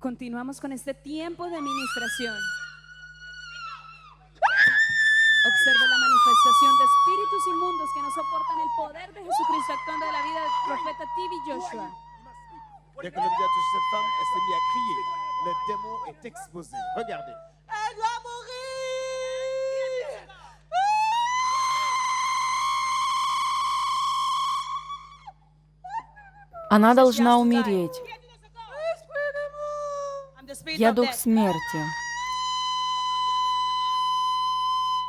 Continuamos con este tiempo de ministración. Observe la manifestación de espíritus inmundos que no soportan el poder de Jesucristo actuando en la vida del profeta TV Joshua. Dès que le médiateur de cette femme s'est mis à crier, le démon est exposé. Regardez. Elle doit mourir. Она должна умереть. I'm the spirit Я of дух death. смерти.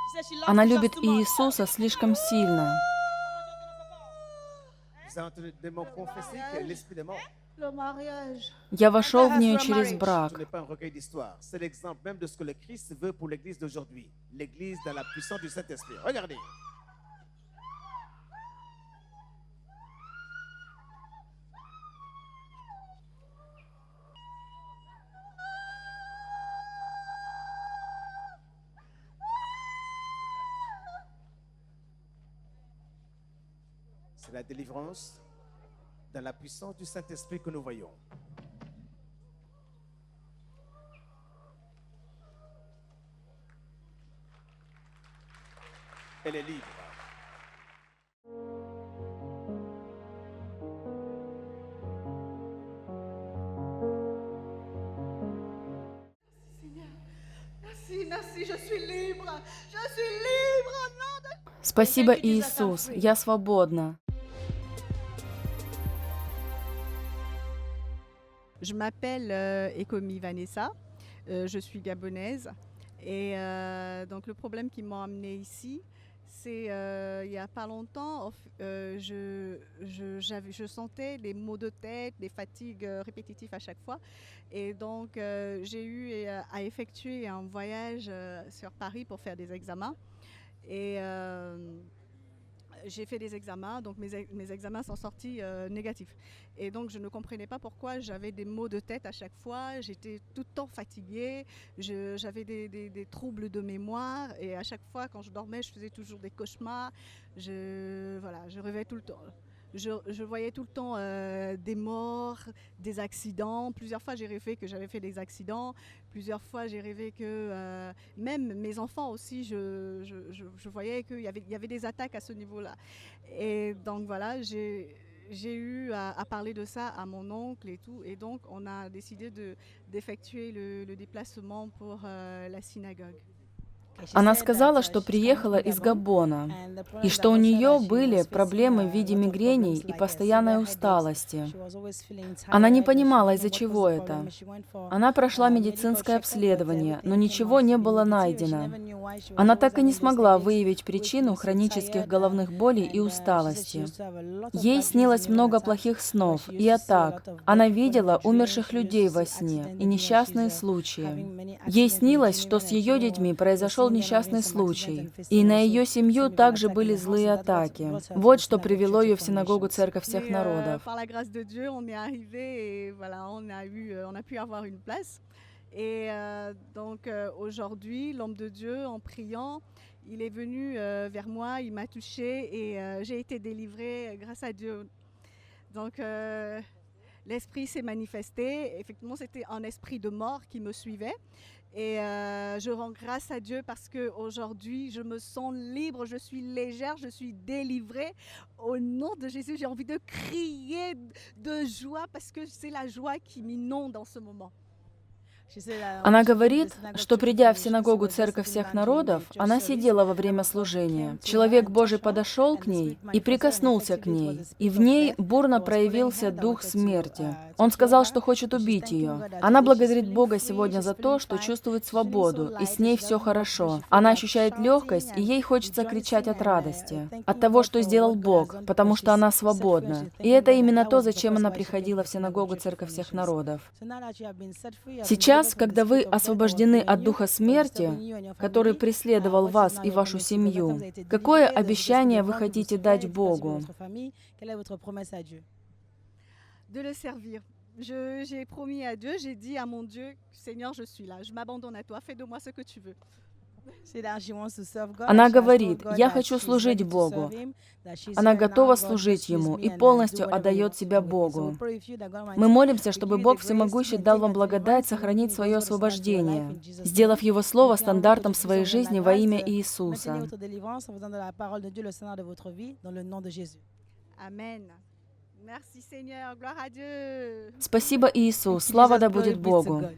She said she loves Она Jesus любит too much. Иисуса слишком сильно. Vous avez entendu le démon confesser que l'esprit des morts, Le mariage. Я вошел в нее через брак. ce n'est pas un recueil d'histoire. C'est l'exemple même de ce que le Christ veut pour l'Église d'aujourd'hui. L'Église dans la puissance du Saint-Esprit. Regardez. C'est la délivrance dans la puissance du Saint-Esprit que nous voyons. Elle est libre. Merci, merci, je suis libre. Je suis libre au nom de... Спасибо, Иисус, я свободна. Je m'appelle Ekomi Vanessa, je suis gabonaise et donc le problème qui m'a amenée ici, c'est il n'y a pas longtemps, je sentais des maux de tête, des fatigues répétitives à chaque fois et donc j'ai eu à effectuer un voyage sur Paris pour faire des examens et j'ai fait des examens, donc mes examens sont sortis négatifs. Et donc je ne comprenais pas pourquoi j'avais des maux de tête à chaque fois, j'étais tout le temps fatiguée, j'avais des troubles de mémoire et à chaque fois quand je dormais je faisais toujours des cauchemars, je rêvais tout le temps. Je voyais tout le temps des morts, des accidents. Plusieurs fois, j'ai rêvé que j'avais fait des accidents. Plusieurs fois, j'ai rêvé que même mes enfants aussi, je voyais qu'il y avait des attaques à ce niveau-là. Et donc voilà, j'ai eu à parler de ça à mon oncle et tout. Et donc, on a décidé d'effectuer le déplacement pour la synagogue. Она сказала, что приехала из Габона, и что у нее были проблемы в виде мигрений и постоянной усталости. Она не понимала, из-за чего это. Она прошла медицинское обследование, но ничего не было найдено. Она так и не смогла выявить причину хронических головных болей и усталости. Ей снилось много плохих снов и атак. Она видела умерших людей во сне и несчастные случаи. Ей снилось, что с ее детьми произошел несчастный случай, и на ее семью также были злые атаки. Вот что привело ее в синагогу Церковь всех народов. Par la grâce de Dieu, on est arrivé et voilà, on a pu avoir une place. Et donc aujourd'hui, l'homme de Dieu, en priant, il est venu vers moi, il m'a touchée et j'ai été délivrée grâce à Dieu. Donc l'esprit s'est manifesté. Effectivement, c'était un esprit de mort qui me suivait. Et je rends grâce à Dieu parce qu'aujourd'hui, je me sens libre, je suis légère, je suis délivrée. Au nom de Jésus, j'ai envie de crier de joie parce que c'est la joie qui m'inonde en ce moment. Она говорит, что придя в синагогу Церковь всех народов, она сидела во время служения. Человек Божий подошел к ней и прикоснулся к ней, и в ней бурно проявился дух смерти. Он сказал, что хочет убить ее. Она благодарит Бога сегодня за то, что чувствует свободу, и с ней все хорошо. Она ощущает легкость, и ей хочется кричать от радости, от того, что сделал Бог, потому что она свободна. И это именно то, зачем она приходила в синагогу Церковь всех народов. Сейчас, когда вы освобождены от духа смерти, который преследовал вас и вашу семью, какое обещание вы хотите дать Богу? De le servir. J'ai promis à Dieu, j'ai dit à mon Dieu, Seigneur, je suis là, je m'abandonne à toi, fais de moi ce que tu veux. Она говорит, я хочу служить Богу. Она готова служить Ему и полностью отдает себя Богу. Мы молимся, чтобы Бог Всемогущий дал вам благодать сохранить свое освобождение, сделав Его Слово стандартом своей жизни во имя Иисуса. Amen. Merci Seigneur, gloire à Dieu. Спасибо, Иисус, слава да будет Богу.